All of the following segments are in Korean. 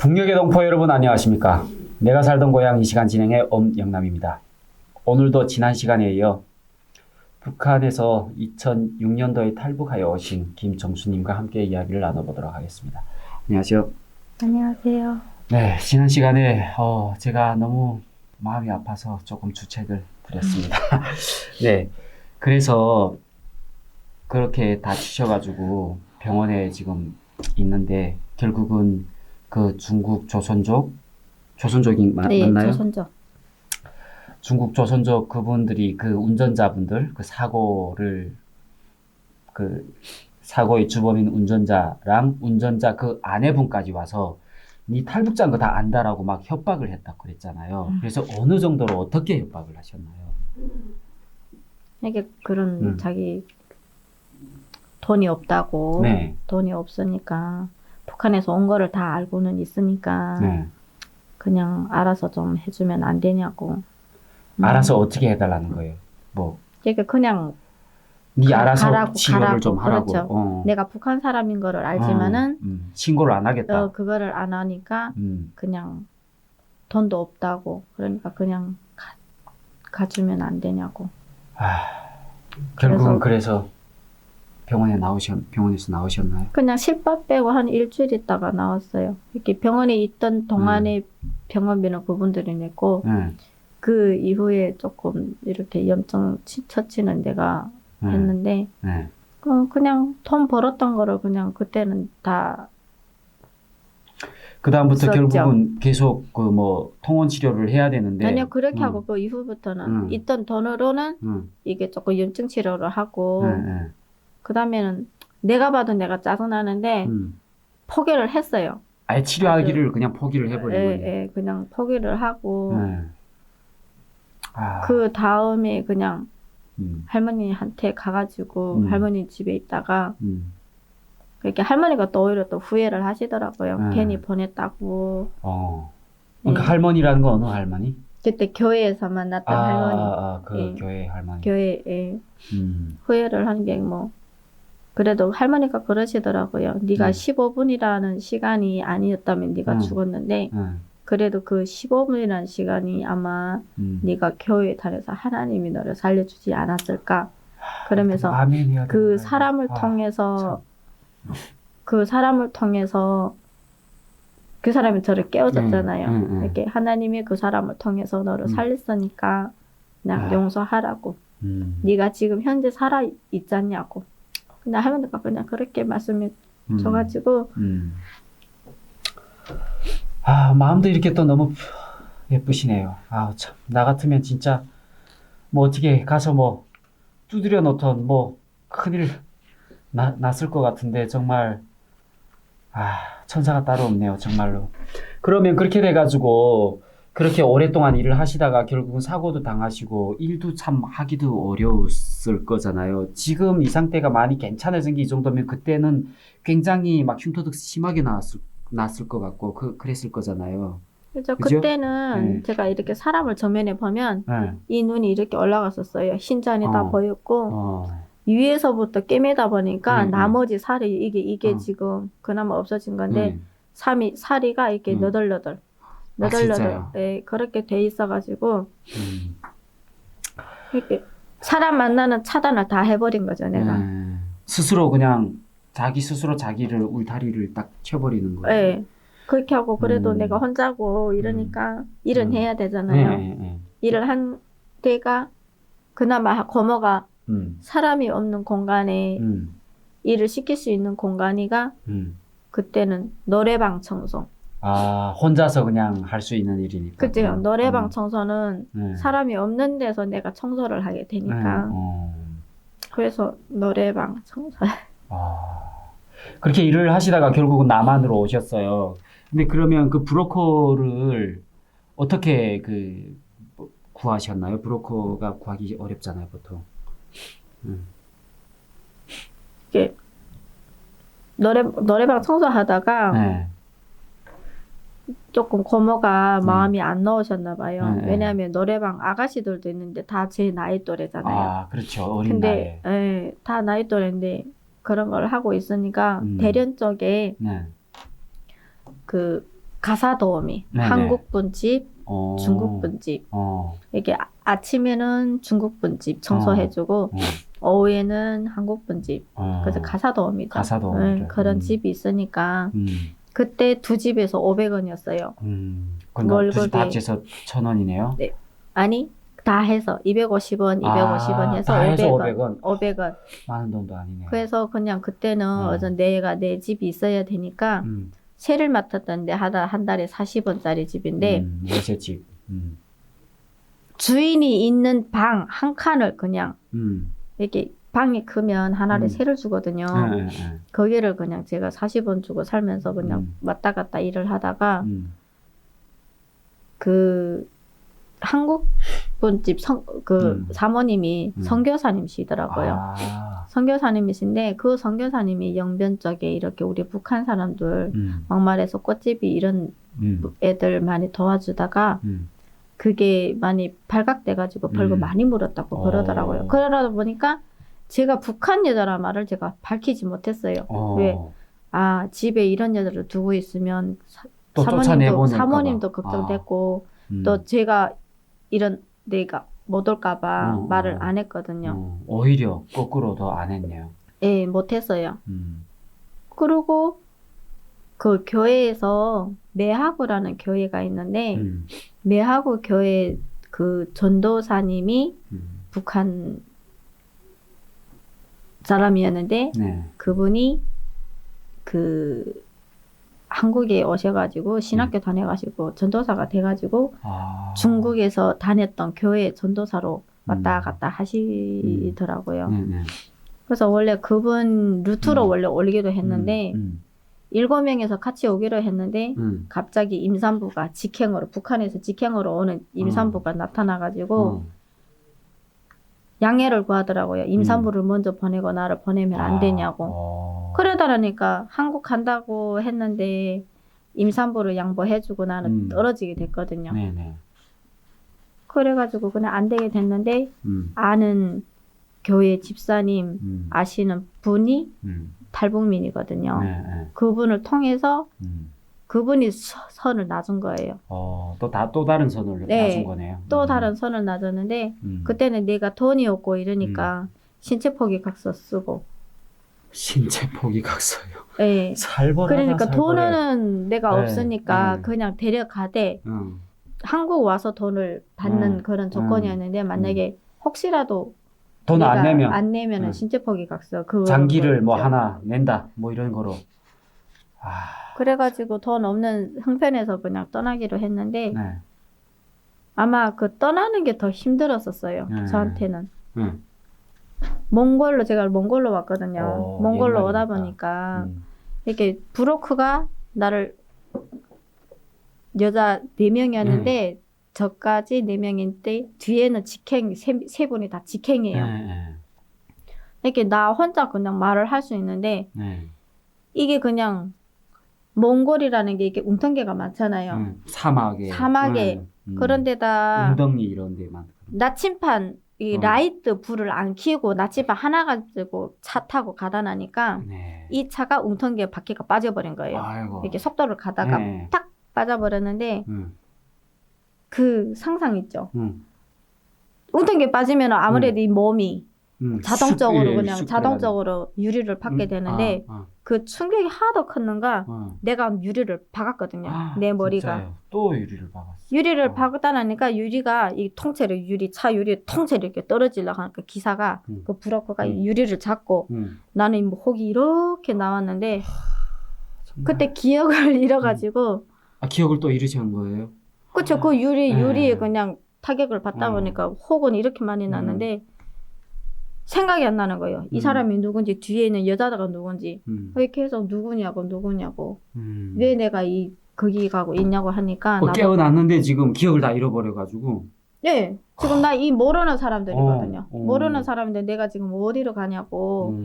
북녘의 동포 여러분 안녕하십니까? 내가 살던 고향 이 시간 진행의 엄영남입니다. 오늘도 지난 시간에 이어 북한에서 2006년도에 탈북하여 오신 김정수님과 함께 이야기를 나눠보도록 하겠습니다. 안녕하세요. 안녕하세요. 네, 지난 시간에 제가 너무 마음이 아파서 조금 주책을 드렸습니다. 네, 그래서 그렇게 다치셔가지고 병원에 지금 있는데 결국은 그 중국 조선족이 네, 맞나요? 조선족. 중국 조선족 그분들이 그 운전자분들 그 사고의 주범인 운전자랑 운전자 그 아내분까지 와서 니 탈북자인 거 다 안다라고 막 협박을 했다고 그랬잖아요. 그래서 어느 정도로 어떻게 협박을 하셨나요? 이게 그런 자기 돈이 없다고, 네. 돈이 없으니까 북한에서 온 거를 다 알고는 있으니까 네. 그냥 알아서 좀 해주면 안 되냐고. 알아서 어떻게 해달라는 거예요? 뭐, 이게 그냥 니 알아서 가라고, 치료를 좀 하라고. 그렇죠. 내가 북한 사람인 거를 알지만은 신고를 안 하겠다. 그거를 안 하니까 그냥 돈도 없다고. 그러니까 그냥 가주면 안 되냐고. 결국은 그래서 병원에서 나오셨나요? 그냥 실밥 빼고 한 일주일 있다가 나왔어요. 이렇게 병원에 있던 동안에 병원비는 그분들이 냈고, 그 이후에 조금 이렇게 염증 처치는 내가 했는데, 그냥 돈 벌었던 거를 그냥 그때는 다. 그 다음부터 썼죠. 결국은 계속 그 뭐 통원 치료를 해야 되는데. 아니요, 그렇게 하고 그 이후부터는 있던 돈으로는 이게 조금 염증 치료를 하고, 그 다음에는 내가 봐도 내가 짜증나는데 포기를 했어요. 아예 치료하기를 그냥 포기를 해버린 거예요. 예, 그냥 포기를 하고 네. 그 다음에 그냥 할머니한테 가가지고 할머니 집에 있다가 그렇게 할머니가 또 오히려 또 후회를 하시더라고요. 괜히 보냈다고. 그러니까 할머니라는 건 어느 할머니? 그때 교회에서 만났던 할머니. 그 교회 할머니. 교회에 후회를 한 게 뭐 그래도 할머니가 그러시더라고요. 네가 15분이라는 시간이 아니었다면 네가 죽었는데 그래도 그 15분이라는 시간이 아마 네가 교회에 다녀서 하나님이 너를 살려주지 않았을까. 그러면서 그 사람을 통해서 그 사람이 저를 깨워줬잖아요. 이렇게 하나님이 그 사람을 통해서 너를 살렸으니까 그냥 용서하라고. 네가 지금 현재 살아 있잖냐고. 근데 할머니가 그냥 그렇게 말씀해 줘가지고 마음도 이렇게 또 너무 예쁘시네요. 참, 나 같으면 진짜 뭐 어떻게 가서 뭐 두드려 놓던 뭐 큰일 났을 것 같은데 정말 천사가 따로 없네요, 정말로. 그러면 그렇게 돼가지고 그렇게 오랫동안 일을 하시다가 결국은 사고도 당하시고 일도 참 하기도 어려웠을 거잖아요. 지금 이 상태가 많이 괜찮아진 게 이 정도면 그때는 굉장히 막 흉터도 심하게 났을 것 같고 그랬을 거잖아요. 그죠? 그죠? 그때는 제가 이렇게 사람을 정면에 보면 이 눈이 이렇게 올라갔었어요. 흰잔이 다 보였고 위에서부터 꿰매다 보니까 나머지 살이 이게 지금 그나마 없어진 건데 사리가 이렇게 너덜너덜 네, 그렇게 돼 있어가지고 이렇게 사람 만나는 차단을 다 해버린 거죠, 내가. 스스로 그냥 자기 스스로 자기를 울타리를 딱 쳐버리는 거예요. 네, 그렇게 하고 그래도 내가 혼자고 이러니까 일은 해야 되잖아요. 일을 한 데가 그나마 고모가 사람이 없는 공간에 일을 시킬 수 있는 공간이가 그때는 노래방 청소. 혼자서 그냥 할 수 있는 일이니까. 그죠. 노래방 청소는 사람이 없는 데서 내가 청소를 하게 되니까. 그래서 노래방 청소. 그렇게 일을 하시다가 결국은 남한으로 오셨어요. 근데 그러면 그 브로커를 어떻게 구하셨나요? 브로커가 구하기 어렵잖아요, 보통. 이게 노래방 청소하다가 조금 고모가 마음이 안 넣으셨나 봐요. 왜냐하면 노래방 아가씨들도 있는데 다 제 나이 또래잖아요. 그렇죠. 어린 나이에. 근데 다 나이 또래인데 그런 걸 하고 있으니까 대련 쪽에 그 가사도우미, 네네. 한국분 집, 어. 중국분 집. 이게 아침에는 중국분 집 청소해주고 어. 오후에는 한국분 집. 그래서 가사도우미죠. 가사도우미를. 그런 집이 있으니까 음. 그때 두 집에서 500원이었어요. 그럼 두집 다 합쳐서 1,000원이네요. 네. 아니 다 해서 250원, 250원 해서 다 해서 500원. 500원. 많은 돈도 아니네. 그래서 그냥 그때는 어전 내가 내 집이 있어야 되니까 세를 맡았던데 한 달에 40원짜리 집인데 월세 집. 주인이 있는 방 한 칸을 그냥 이렇게 방이 크면 하나를 세를 주거든요. 거기를 그냥 제가 40원 주고 살면서 그냥 왔다 갔다 일을 하다가 그 한국분집 사모님이 선교사님이시더라고요. 선교사님이신데 그 선교사님이 영변 쪽에 이렇게 우리 북한 사람들 막말해서 꽃집이 이런 애들 많이 도와주다가 그게 많이 발각돼가지고 벌금 많이 물었다고 그러더라고요. 그러다 보니까 제가 북한 여자란 말을 제가 밝히지 못했어요. 왜? 아, 집에 이런 여자를 두고 있으면 사모님도 걱정됐고 또 제가 이런 내가 못 올까봐 말을 안 했거든요. 오히려 거꾸로 더 안 했네요. 예, 못했어요. 그리고 그 교회에서 매하구라는 교회가 있는데 매하구 교회 그 전도사님이 북한 사람이었는데 그분이 그 한국에 오셔가지고 신학교 다녀가지고 전도사가 돼가지고 중국에서 다녔던 교회 전도사로 왔다 갔다 하시더라고요. 그래서 원래 그분 루트로 원래 올기로 했는데 7명에서 같이 오기로 했는데 갑자기 임산부가 직행으로 북한에서 직행으로 오는 임산부가 나타나가지고 양해를 구하더라고요. 임산부를 먼저 보내고 나를 보내면 안 되냐고. 그러다라니까 한국 간다고 했는데 임산부를 양보해주고 나는 떨어지게 됐거든요. 그래가지고 그냥 안 되게 됐는데 아는 교회 집사님 아시는 분이 탈북민이거든요. 그분을 통해서 그분이 선을 놔준 거예요. 또 다른 선을 놔준 거네요. 또 다른 선을 놔줬는데 그때는 내가 돈이 없고 이러니까 신체 포기각서 쓰고. 신체 포기각서요? 네. 살벌하다. 그러니까 돈은 내가 없으니까 그냥 데려가되 한국 와서 돈을 받는 그런 조건이었는데 만약에 혹시라도 돈 안 내면은 신체 포기각서 장기를 뭐 하나 낸다 뭐 이런 거로. 그래가지고 돈 없는 형편에서 그냥 떠나기로 했는데 아마 그 떠나는 게 더 힘들었었어요. 저한테는. 제가 몽골로 왔거든요. 몽골로 오다 보니까 이렇게 브로커가 나를 여자 4명이었는데 저까지 4명인데 뒤에는 직행 세 분이 다 직행이에요. 이렇게 나 혼자 그냥 말을 할 수 있는데 이게 그냥 몽골이라는 게 이게 웅텅개가 많잖아요. 사막에 그런데다 웅덩이 이런 데만 나침판 이 라이트 불을 안 켜고 나침반 하나 가지고 차 타고 가다 나니까 이 차가 웅텅개 바퀴가 빠져버린 거예요. 이렇게 속도를 가다가 탁 빠져버렸는데 그 상상 있죠. 웅텅개 빠지면 아무래도 이 몸이 자동적으로 그냥 자동적으로 유리를 박게 되는데 그 충격이 하도 컸는가 내가 유리를 박았거든요. 내 머리가. 진짜요? 또 유리를 박았어. 유리를 박았다 나니까 유리가 이 통째로 차 유리 통째로 이렇게 떨어지려고 하니까 기사가 그 브로커가 유리를 잡고 나는 뭐 혹이 이렇게 나왔는데 그때 기억을 잃어가지고 기억을 또 잃으신 거예요? 그쵸. 그 유리에 그냥 타격을 받다 보니까 혹은 이렇게 많이 났는데 생각이 안 나는 거예요. 이 사람이 누군지 뒤에 있는 여자가 누군지 이렇게 해서 누구냐고 왜 내가 거기 가고 있냐고 하니까 깨어났는데 지금 기억을 다 잃어버려가지고 네 지금 나 모르는 사람들이거든요. 모르는 사람인데 내가 지금 어디로 가냐고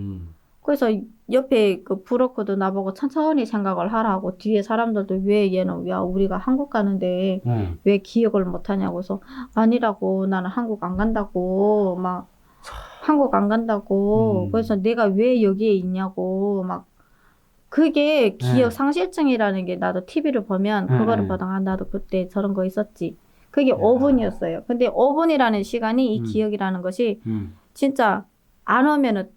그래서 옆에 그 브로커도 나보고 천천히 생각을 하라고 뒤에 사람들도 왜 얘는 우리가 한국 가는데 왜 기억을 못하냐고 그래서 아니라고 나는 한국 안 간다고 그래서 내가 왜 여기에 있냐고 막 그게 기억 네. 상실증이라는 게 나도 TV를 보면 네, 그거를 네. 보다가 아, 나도 그때 저런 거 있었지. 그게 야. 5분이었어요. 근데 5분이라는 시간이 이 음. 기억이라는 것이 음. 진짜 안 오면은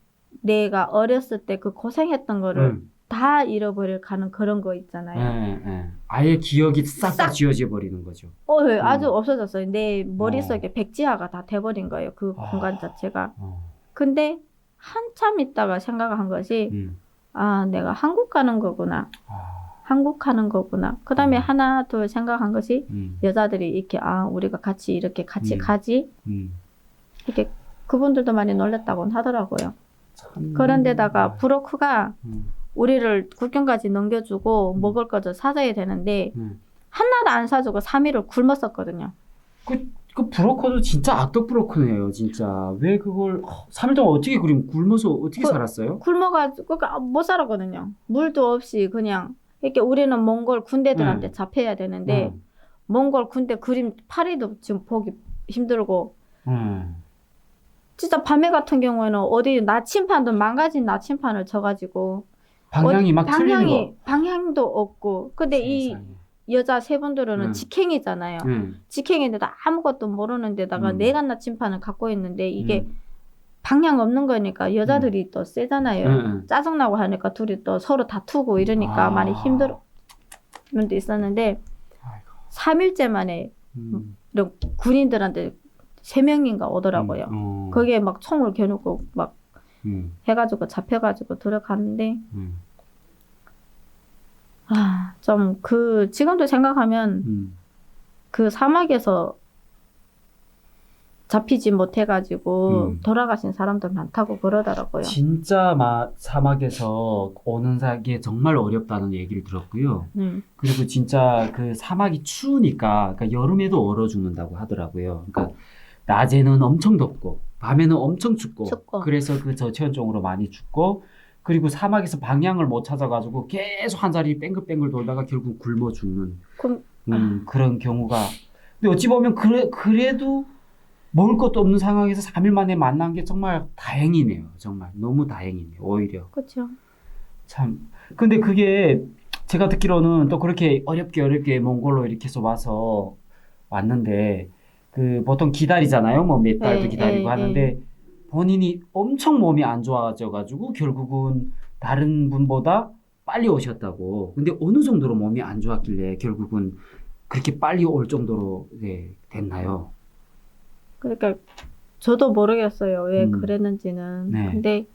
내가 어렸을 때 그 고생했던 거를 다 잃어버릴 가는 그런 거 있잖아요. 아예 기억이 싹 다 싹! 지워져 버리는 거죠. 예, 아주 없어졌어요. 내 머릿속에 어. 백지화가 다 돼버린 거예요. 그 아. 공간 자체가. 어. 근데 한참 있다가 생각한 것이 아, 내가 한국 가는 거구나. 아. 한국 가는 거구나. 그 다음에 하나, 둘 생각한 것이 음. 여자들이 이렇게 아, 우리가 같이 이렇게 같이 가지? 음. 이렇게 그분들도 많이 놀랬다고 하더라고요. 참. 그런데다가 브로커가 음. 우리를 국경까지 넘겨주고 먹을 것을 사줘야 되는데 하나도 안 사주고 3일을 굶었었거든요. 그 브로커도 진짜 악덕 브로커네요, 진짜. 왜 그걸 3일 동안 어떻게 굶어서 어떻게 살았어요? 굶어가지고 못 살았거든요. 물도 없이 그냥 이렇게 우리는 몽골 군대들한테 잡혀야 되는데 몽골 군대 그림 파리도 지금 보기 힘들고 진짜 밤에 같은 경우에는 어디 나침판도 망가진 나침판을 쳐가지고 방향이 막 틀리는 거. 방향도 없고 근데 세상에. 이 여자 세 분들은 직행이잖아요. 직행인데도 아무것도 모르는 데다가 내간 나침판을 갖고 있는데 이게 방향 없는 거니까 여자들이 또 세잖아요. 짜증나고 하니까 둘이 또 서로 다투고 이러니까 많이 힘든 면도 있었는데 3일째 만에 이런 군인들한테 3명인가 오더라고요. 거기에 막 총을 겨누고 막 해가지고 잡혀가지고 들어가는데 아, 좀 지금도 생각하면 그 사막에서 잡히지 못해가지고 돌아가신 사람들 많다고 그러더라고요. 진짜 사막에서 오는 게 정말 어렵다는 얘기를 들었고요. 그리고 진짜 그 사막이 추우니까 그러니까 여름에도 얼어 죽는다고 하더라고요. 그러니까 낮에는 엄청 덥고 밤에는 엄청 춥고. 그래서 그 저체온증으로 많이 죽고 그리고 사막에서 방향을 못 찾아가지고 계속 한 자리 뺑글뺑글 돌다가 결국 굶어 죽는 그런 경우가. 근데 어찌 보면 그래도 먹을 것도 없는 상황에서 3일 만에 만난 게 정말 다행이네요. 정말 너무 다행이네요. 오히려. 그렇죠. 참. 근데 그게 제가 듣기로는 또 그렇게 어렵게 몽골로 이렇게 해서 왔는데 그 보통 기다리잖아요. 뭐 몇 달도 기다리고 하는데 본인이 엄청 몸이 안 좋아져가지고 결국은 다른 분보다 빨리 오셨다고. 근데 어느 정도로 몸이 안 좋았길래 결국은 그렇게 빨리 올 정도로 됐나요? 그러니까 저도 모르겠어요. 왜 그랬는지는. 근데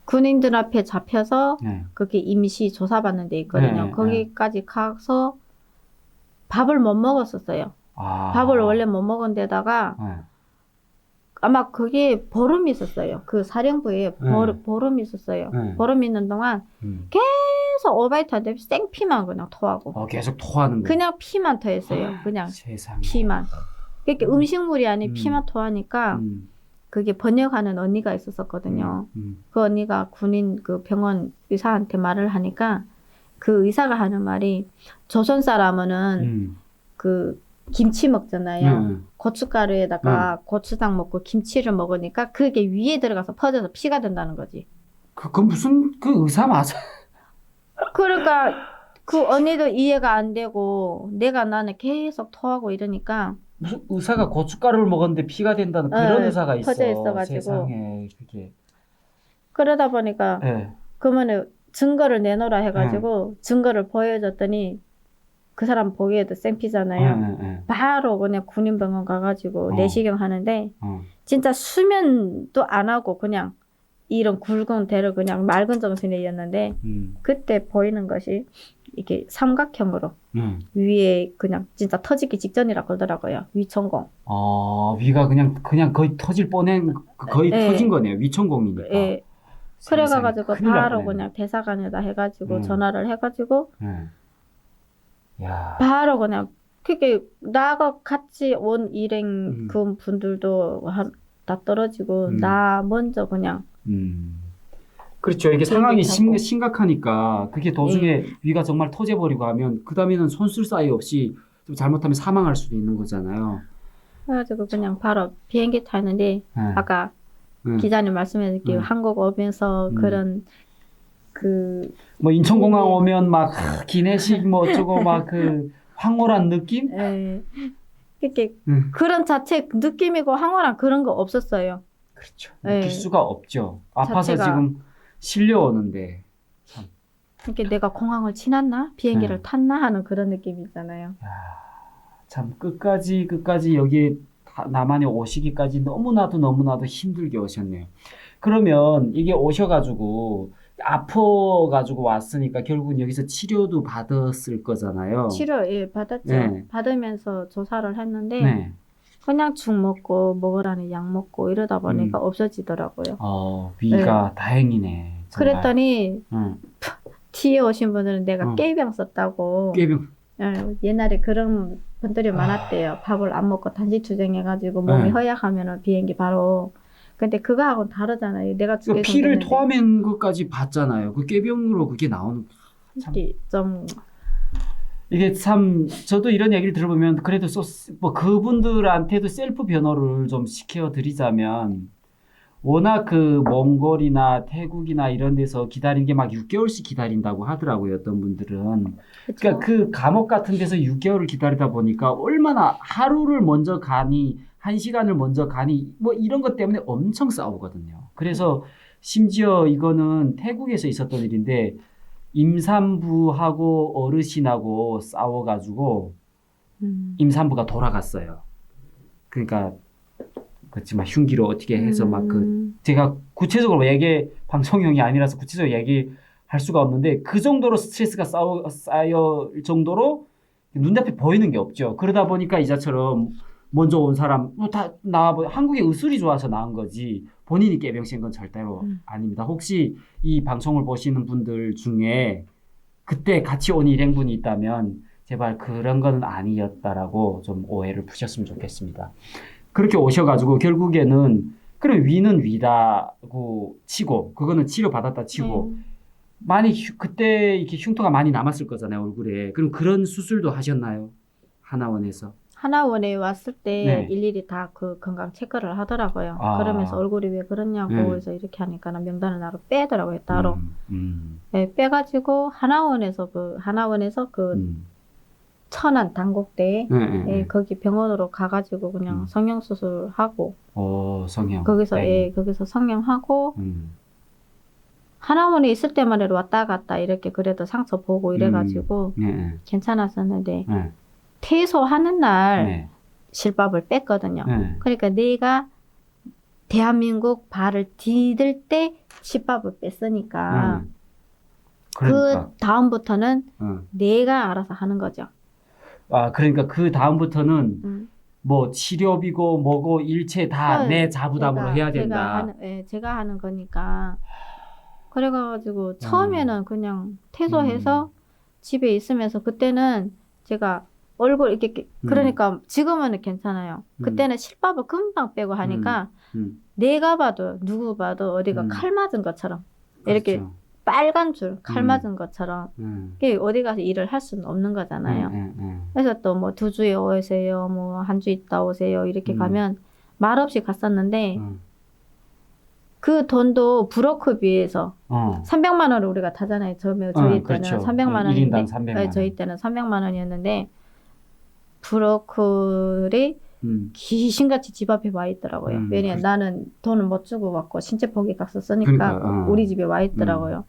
군인들 앞에 잡혀서 그렇게 임시 조사받는 데 있거든요. 거기까지 가서 밥을 못 먹었었어요. 밥을 원래 못 먹은 데다가 아마 그게 보름이 있었어요. 그 사령부에 보름이 있었어요. 보름 있는 동안 계속 오바이트한테 생피만 그냥 토하고. 계속 토하는 거. 그냥 피만 토했어요. 그냥 세상에. 피만. 그러니까 음식물이 아닌 피만 토하니까 그게 번역하는 언니가 있었거든요. 그 언니가 군인 그 병원 의사한테 말을 하니까 그 의사가 하는 말이 조선 사람은 그 김치 먹잖아요. 고춧가루에다가 고추장 먹고 김치를 먹으니까 그게 위에 들어가서 퍼져서 피가 된다는 거지. 그건 무슨 그 의사 맞아? 그러니까 그 언니도 이해가 안 되고 나는 계속 토하고 이러니까 무슨 의사가 고춧가루를 먹었는데 피가 된다는 그런 의사가 있어. 퍼져 있어가지고. 세상에 그게. 그러다 보니까 그러면 증거를 내놓으라 해가지고 증거를 보여줬더니 그 사람 보기에도 생피잖아요. 바로 그냥 군인병원 가가지고 내시경 하는데 진짜 수면도 안 하고 그냥 이런 굵은 대를 그냥 맑은 정신이었는데 그때 보이는 것이 이게 삼각형으로 위에 그냥 진짜 터지기 직전이라 그러더라고요. 위천공. 위가 그냥 거의 터질 뻔한 거의 터진 거네요. 위천공이니까. 그래가지고 바로 그냥 대사관에다 해가지고 전화를 해가지고 야. 바로 그냥 그게 나가 같이 온 일행 그 분들도 다 떨어지고 나 먼저 그냥 그렇죠. 이게 상황이 심각하니까 그게 도중에 위가 정말 터져버리고 하면 그 다음에는 손쓸 사이 없이 좀 잘못하면 사망할 수도 있는 거잖아요. 그래가지고 그냥 바로 비행기 타는데 아까 기자님 말씀해드릴게요. 한국 오면서 그런 뭐 인천공항 네. 오면 막 기내식 뭐 어쩌고 막 그 황홀한 느낌? 예. 이렇게 음. 그런 자체 느낌이고 황홀한 그런 거 없었어요. 그렇죠. 네. 느낄 수가 없죠. 아파서 자체가. 지금 실려오는데. 참. 이렇게 내가 공항을 지났나? 비행기를 네. 탔나? 하는 그런 느낌이 있잖아요. 참 끝까지 여기에 남한에 오시기까지 너무나도 힘들게 오셨네요. 그러면 이게 오셔가지고 아파가지고 왔으니까 결국은 여기서 치료도 받았을 거잖아요. 치료, 예, 받았죠. 네. 받으면서 조사를 했는데, 네. 그냥 죽 먹고, 먹으라는 약 먹고 이러다 보니까 없어지더라고요. 위가 다행이네. 정말. 그랬더니, 응. 뒤에 오신 분들은 내가 응. 깨병 썼다고. 꾀병. 예, 옛날에 그런 분들이 많았대요. 밥을 안 먹고 단식 투쟁해가지고 몸이 네. 허약하면은 비행기 바로. 근데 그거하고는 다르잖아요. 내가 죽게 피를 생겼는데. 토하면 것까지 봤잖아요. 그 꾀병으로 그게 나오는. 참. 이게 좀, 이게 참 저도 이런 얘기를 들어보면 그래도 뭐 그분들한테도 셀프 변호를 좀 시켜드리자면 워낙 그 몽골이나 태국이나 이런 데서 기다린 게 막 6개월씩 기다린다고 하더라고요. 어떤 분들은. 그쵸? 그러니까 그 감옥 같은 데서 6개월을 기다리다 보니까 얼마나 하루를 먼저 가니 1시간을 먼저 가니 뭐 이런 것 때문에 엄청 싸우거든요. 그래서 심지어 이거는 태국에서 있었던 일인데 임산부하고 어르신하고 싸워가지고 임산부가 돌아갔어요. 그러니까 그렇지만 흉기로 어떻게 해서 막 제가 구체적으로 방송용이 아니라서 구체적으로 얘기할 수가 없는데 그 정도로 스트레스가 쌓여 정도로 눈앞에 보이는 게 없죠. 그러다 보니까 이자처럼 먼저 온 사람 다 나와 한국에 의술이 좋아서 나온 거지 본인이 깨병신 건 절대로 아닙니다. 혹시 이 방송을 보시는 분들 중에 그때 같이 온 일행분이 있다면 제발 그런 건 아니었다라고 좀 오해를 푸셨으면 좋겠습니다. 그렇게 오셔가지고 결국에는 그럼 위는 위다고 치고 그거는 치료받았다 치고 많이 그때 이렇게 흉터가 많이 남았을 거잖아요 얼굴에. 그럼 그런 수술도 하셨나요? 하나원에서? 하나원에 왔을 때 네. 일일이 다 그 건강 체크를 하더라고요. 아. 그러면서 얼굴이 왜 그러냐고 네. 해서 이렇게 하니까 명단을 나로 빼더라고요 따로. 네, 빼가지고 하나원에서 천안 당국대에 네. 거기 병원으로 가가지고 그냥 성형 수술하고 성형. 거기서 네. 거기서 성형하고 하나원에 있을 때만 해도 왔다 갔다 이렇게 그래도 상처 보고 이래가지고 네. 괜찮았었는데 네. 퇴소하는 날 네. 실밥을 뺐거든요. 네. 그러니까 내가 대한민국 발을 디딜 때 실밥을 뺐으니까 그러니까. 그 다음부터는 내가 알아서 하는 거죠. 그러니까 그 다음부터는 뭐 치료비고 뭐고 일체 다 내 자부담으로 해야 된다. 제가 하는 거니까. 그래가지고 처음에는 그냥 퇴소해서 집에 있으면서 그때는 제가 얼굴 이렇게 그러니까 지금은 괜찮아요. 그때는 실밥을 금방 빼고 하니까 내가 봐도 누구 봐도 어디가 칼 맞은 것처럼 이렇게 그렇죠. 빨간 줄 칼 맞은 것처럼 어디 가서 일을 할 수는 없는 거잖아요. 그래서 또 뭐 2주에 오세요, 뭐 한 주 있다 오세요 이렇게 가면 말없이 갔었는데 그 돈도 브로커비에서 300만 원을 우리가 타잖아요. 저희 때는 그렇죠. 300만 1인당 원인데 300만 원. 저희 때는 300만 원이었는데 브로커들이 귀신같이 집 앞에 와 있더라고요. 왜냐면 나는 돈을 못 주고 왔고 신체 포기 갔었으니까 그러니까, 우리 집에 와 있더라고요.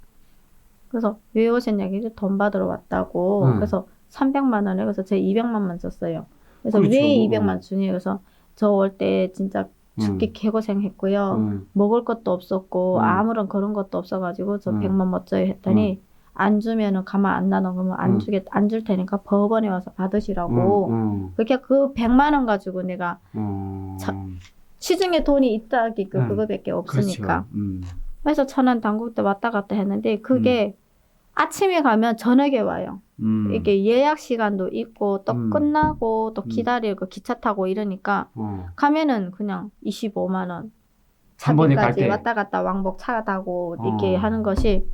그래서 왜 오셨냐고 돈 받으러 왔다고. 그래서 300만 원에 그래서 제 200만만 줬어요. 그래서 그렇죠. 왜 200만 주니? 그래서 저 올 때 진짜 죽기 개고생했고요. 먹을 것도 없었고 아무런 그런 것도 없어가지고 저 100만 못 줘요 했더니 안 주면은 가만 안 놔놓으면 그러면 안 줄 테니까 법원에 와서 받으시라고. 그렇게 그 100만 원 가지고 내가 시중에 돈이 있다기 그거밖에 없으니까. 그렇죠. 그래서 천안 당국대 왔다 갔다 했는데 그게 아침에 가면 저녁에 와요. 이게 예약 시간도 있고 또 끝나고 또 기다리고 기차 타고 이러니까 가면은 그냥 25만 원. 한 번에 갈 차비까지 때. 왔다 갔다 왕복 차 타고 이렇게 하는 것이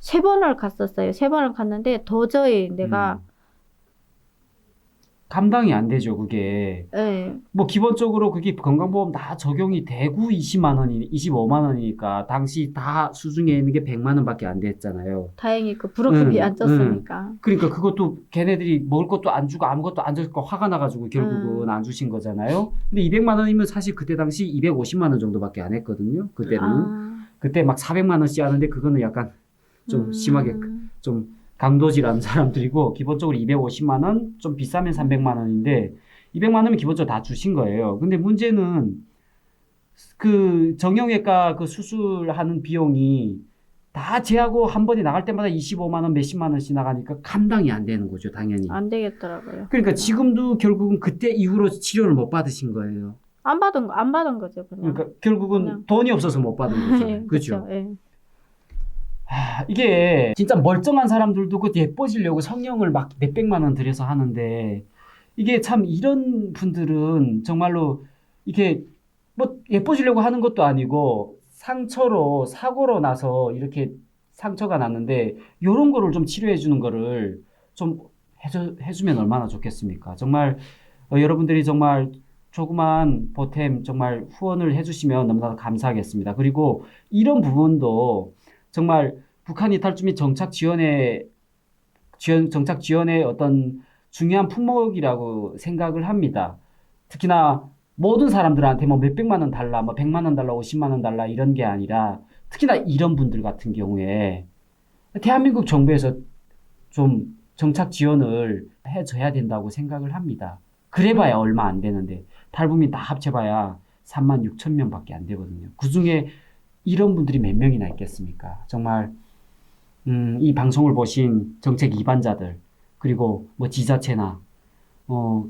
3번을 갔었어요. 3번을 갔는데 도저히 내가 감당이 안 되죠, 그게. 예. 뭐 기본적으로 그게 건강보험 다 적용이 되고 25만 원이니까 당시 다 수중에 있는 게 100만 원밖에 안 됐잖아요. 다행히 그 브로커비 안 쪘으니까. 그러니까 그것도 걔네들이 먹을 것도 안 주고 아무것도 안 주니까 화가 나가지고 결국은 안 주신 거잖아요. 근데 200만 원이면 사실 그때 당시 250만 원 정도밖에 안 했거든요. 그때는. 그때 막 400만 원씩 하는데 그거는 약간 좀 심하게 좀 강도질하는 사람들이고 기본적으로 250만 원, 좀 비싸면 300만 원인데 200만 원이면 기본적으로 다 주신 거예요. 근데 문제는 그 정형외과 그 수술하는 비용이 다 제하고 한 번에 나갈 때마다 25만 원, 몇십만 원씩 나가니까 감당이 안 되는 거죠, 당연히. 안 되겠더라고요. 그러니까 지금도 결국은 그때 이후로 치료를 못 받으신 거예요. 안 받은 거죠, 그냥. 그러니까 결국은 그냥. 돈이 없어서 못 받은 거죠. 그렇죠? 예. 이게 진짜 멀쩡한 사람들도 그 예뻐지려고 성형을 막 몇백만 원 들여서 하는데 이게 참 이런 분들은 정말로 이게 뭐 예뻐지려고 하는 것도 아니고 상처로 사고로 나서 이렇게 상처가 났는데 요런 거를 좀 치료해 주는 거를 좀 해주면 얼마나 좋겠습니까? 정말 여러분들이 정말 조그만 보탬 정말 후원을 해주시면 너무나 감사하겠습니다. 그리고 이런 부분도 정말 북한 이탈주 및 정착 지원의 어떤 중요한 품목이라고 생각을 합니다. 특히나 모든 사람들한테 뭐 몇백만 원 달라, 뭐 100만 원 달라, 50만 원 달라 이런 게 아니라 특히나 이런 분들 같은 경우에 대한민국 정부에서 좀 정착 지원을 해줘야 된다고 생각을 합니다. 그래봐야 얼마 안 되는데 탈북민 다 합쳐봐야 3만 6천 명밖에 안 되거든요. 그중에 이런 분들이 몇 명이나 있겠습니까? 정말 이 방송을 보신 정책 이반자들 그리고 뭐 지자체나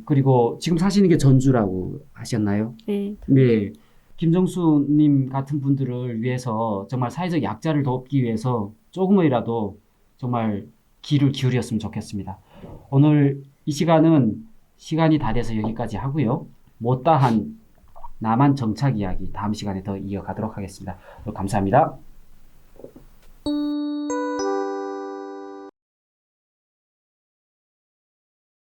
그리고 지금 사시는 게 전주라고 하셨나요? 네. 네. 김정수님 같은 분들을 위해서 정말 사회적 약자를 돕기 위해서 조금이라도 정말 귀를 기울였으면 좋겠습니다. 오늘 이 시간이 다 돼서 여기까지 하고요. 못다한 남한 정착 이야기 다음 시간에 더 이어가도록 하겠습니다. 감사합니다.